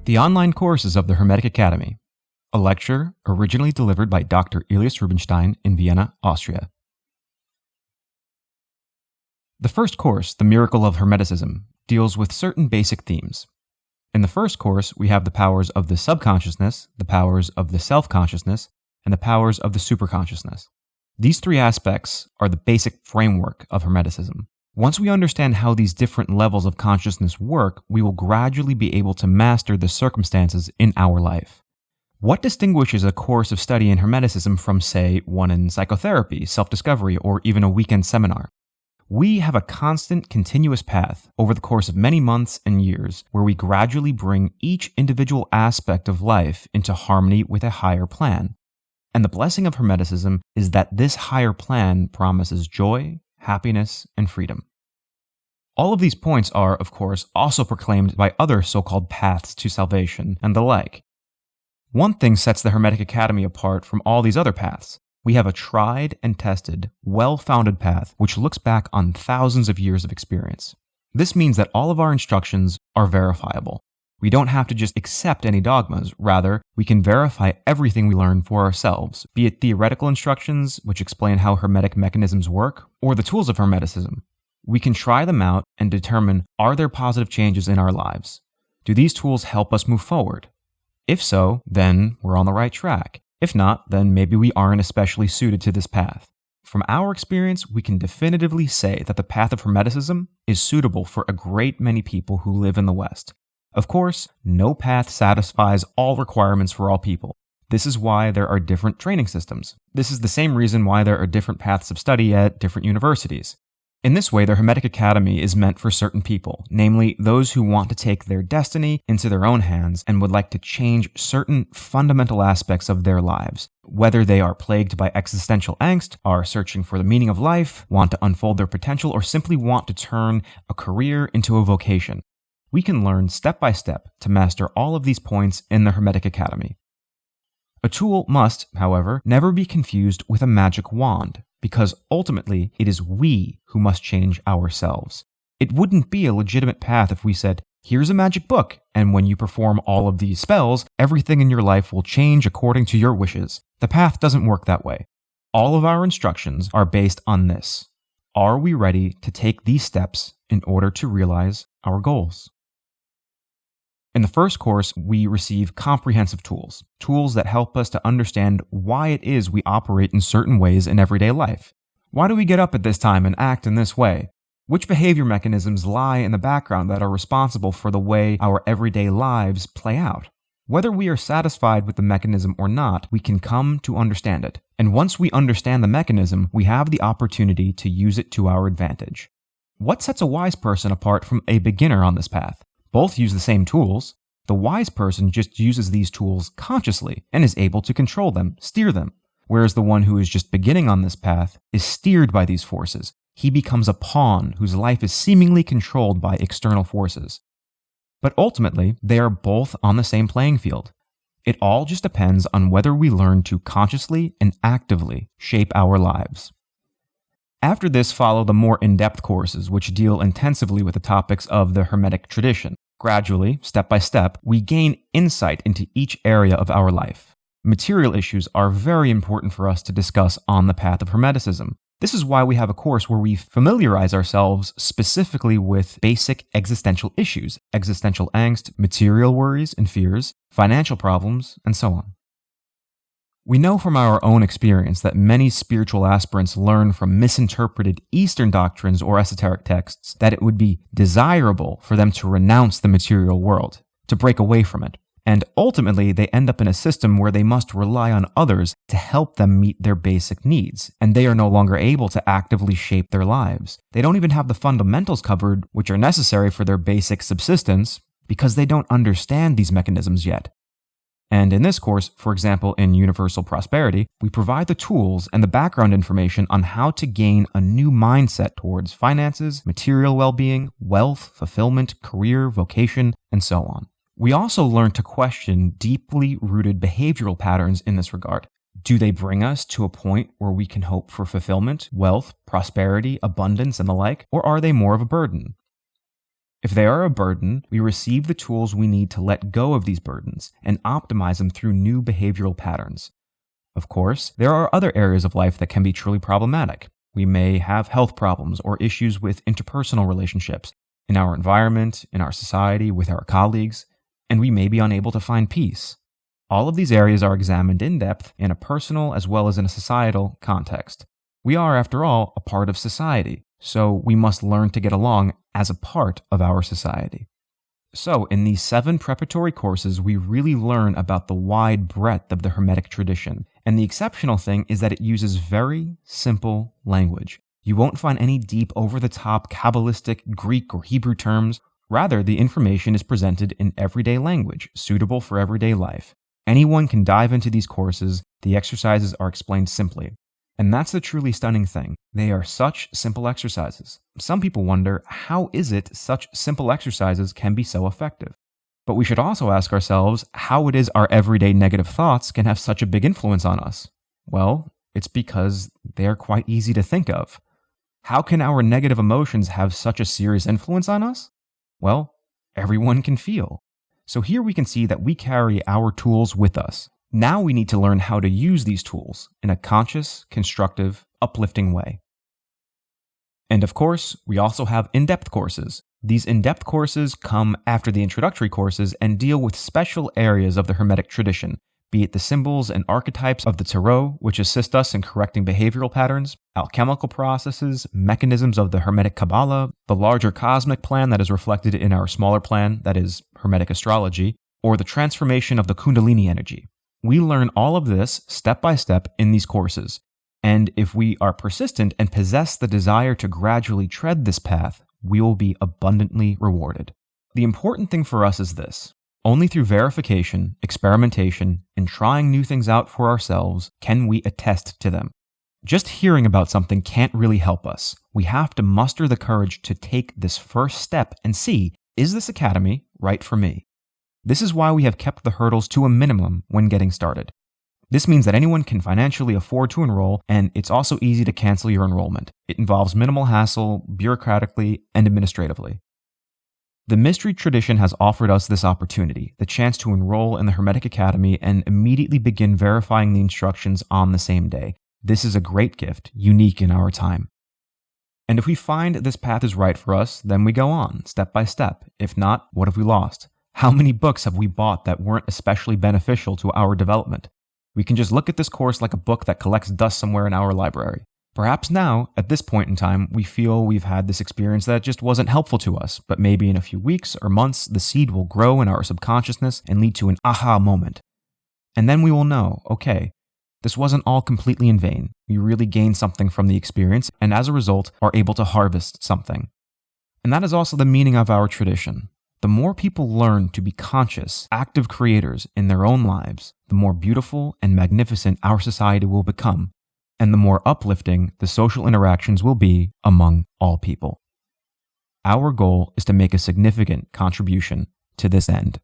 The online courses of the Hermetic Academy, a lecture originally delivered by Dr. Elias Rubenstein in Vienna, Austria. The first course, The Miracle of Hermeticism, deals with certain basic themes. In the first course, we have the powers of the subconsciousness, the powers of the self-consciousness, and the powers of the superconsciousness. These three aspects are the basic framework of Hermeticism. Once we understand how these different levels of consciousness work, we will gradually be able to master the circumstances in our life. What distinguishes a course of study in Hermeticism from, say, one in psychotherapy, self-discovery, or even a weekend seminar? We have a constant, continuous path over the course of many months and years where we gradually bring each individual aspect of life into harmony with a higher plan. And the blessing of Hermeticism is that this higher plan promises joy, happiness, and freedom. All of these points are, of course, also proclaimed by other so-called paths to salvation and the like. One thing sets the Hermetic Academy apart from all these other paths. We have a tried and tested, well-founded path which looks back on thousands of years of experience. This means that all of our instructions are verifiable. We don't have to just accept any dogmas. Rather, we can verify everything we learn for ourselves, be it theoretical instructions, which explain how Hermetic mechanisms work, or the tools of Hermeticism. We can try them out and determine, are there positive changes in our lives? Do these tools help us move forward? If so, then we're on the right track. If not, then maybe we aren't especially suited to this path. From our experience, we can definitively say that the path of Hermeticism is suitable for a great many people who live in the West. Of course, no path satisfies all requirements for all people. This is why there are different training systems. This is the same reason why there are different paths of study at different universities. In this way, the Hermetic Academy is meant for certain people, namely those who want to take their destiny into their own hands and would like to change certain fundamental aspects of their lives, whether they are plagued by existential angst, are searching for the meaning of life, want to unfold their potential, or simply want to turn a career into a vocation. We can learn step by step to master all of these points in the Hermetic Academy. A tool must, however, never be confused with a magic wand, because ultimately it is we who must change ourselves. It wouldn't be a legitimate path if we said, here's a magic book, and when you perform all of these spells, everything in your life will change according to your wishes. The path doesn't work that way. All of our instructions are based on this. Are we ready to take these steps in order to realize our goals? In the first course, we receive comprehensive tools that help us to understand why it is we operate in certain ways in everyday life. Why do we get up at this time and act in this way? Which behavior mechanisms lie in the background that are responsible for the way our everyday lives play out? Whether we are satisfied with the mechanism or not, we can come to understand it. And once we understand the mechanism, we have the opportunity to use it to our advantage. What sets a wise person apart from a beginner on this path? Both use the same tools. The wise person just uses these tools consciously and is able to control them, steer them, whereas the one who is just beginning on this path is steered by these forces. He becomes a pawn whose life is seemingly controlled by external forces. But ultimately, they are both on the same playing field. It all just depends on whether we learn to consciously and actively shape our lives. After this follow the more in-depth courses, which deal intensively with the topics of the Hermetic tradition. Gradually, step by step, we gain insight into each area of our life. Material issues are very important for us to discuss on the path of Hermeticism. This is why we have a course where we familiarize ourselves specifically with basic existential issues, existential angst, material worries and fears, financial problems, and so on. We know from our own experience that many spiritual aspirants learn from misinterpreted Eastern doctrines or esoteric texts that it would be desirable for them to renounce the material world, to break away from it. And ultimately, they end up in a system where they must rely on others to help them meet their basic needs, and they are no longer able to actively shape their lives. They don't even have the fundamentals covered, which are necessary for their basic subsistence, because they don't understand these mechanisms yet. And in this course, for example, in Universal Prosperity, we provide the tools and the background information on how to gain a new mindset towards finances, material well-being, wealth, fulfillment, career, vocation, and so on. We also learn to question deeply rooted behavioral patterns in this regard. Do they bring us to a point where we can hope for fulfillment, wealth, prosperity, abundance, and the like, or are they more of a burden? If they are a burden, we receive the tools we need to let go of these burdens and optimize them through new behavioral patterns. Of course, there are other areas of life that can be truly problematic. We may have health problems or issues with interpersonal relationships in our environment, in our society, with our colleagues, and we may be unable to find peace. All of these areas are examined in depth in a personal as well as in a societal context. We are, after all, a part of society, so we must learn to get along as a part of our society. So, in these 7 preparatory courses, we really learn about the wide breadth of the Hermetic tradition, and the exceptional thing is that it uses very simple language. You won't find any deep, over-the-top, Kabbalistic, Greek, or Hebrew terms. Rather, the information is presented in everyday language, suitable for everyday life. Anyone can dive into these courses. The exercises are explained simply. And that's the truly stunning thing. They are such simple exercises. Some people wonder, how is it such simple exercises can be so effective? But we should also ask ourselves how it is our everyday negative thoughts can have such a big influence on us. Well, it's because they are quite easy to think of. How can our negative emotions have such a serious influence on us? Well, everyone can feel. So here we can see that we carry our tools with us. Now we need to learn how to use these tools in a conscious, constructive, uplifting way. And of course, we also have in-depth courses. These in-depth courses come after the introductory courses and deal with special areas of the Hermetic tradition, be it the symbols and archetypes of the tarot, which assist us in correcting behavioral patterns, alchemical processes, mechanisms of the Hermetic Kabbalah, the larger cosmic plan that is reflected in our smaller plan, that is, Hermetic astrology, or the transformation of the Kundalini energy. We learn all of this step by step in these courses, and if we are persistent and possess the desire to gradually tread this path, we will be abundantly rewarded. The important thing for us is this. Only through verification, experimentation, and trying new things out for ourselves can we attest to them. Just hearing about something can't really help us. We have to muster the courage to take this first step and see, is this academy right for me? This is why we have kept the hurdles to a minimum when getting started. This means that anyone can financially afford to enroll, and it's also easy to cancel your enrollment. It involves minimal hassle, bureaucratically and administratively. The mystery tradition has offered us this opportunity, the chance to enroll in the Hermetic Academy and immediately begin verifying the instructions on the same day. This is a great gift, unique in our time. And if we find this path is right for us, then we go on, step by step. If not, what have we lost? How many books have we bought that weren't especially beneficial to our development? We can just look at this course like a book that collects dust somewhere in our library. Perhaps now, at this point in time, we feel we've had this experience that just wasn't helpful to us, but maybe in a few weeks or months, the seed will grow in our subconsciousness and lead to an aha moment. And then we will know, okay, this wasn't all completely in vain. We really gained something from the experience, and as a result, are able to harvest something. And that is also the meaning of our tradition. The more people learn to be conscious, active creators in their own lives, the more beautiful and magnificent our society will become, and the more uplifting the social interactions will be among all people. Our goal is to make a significant contribution to this end.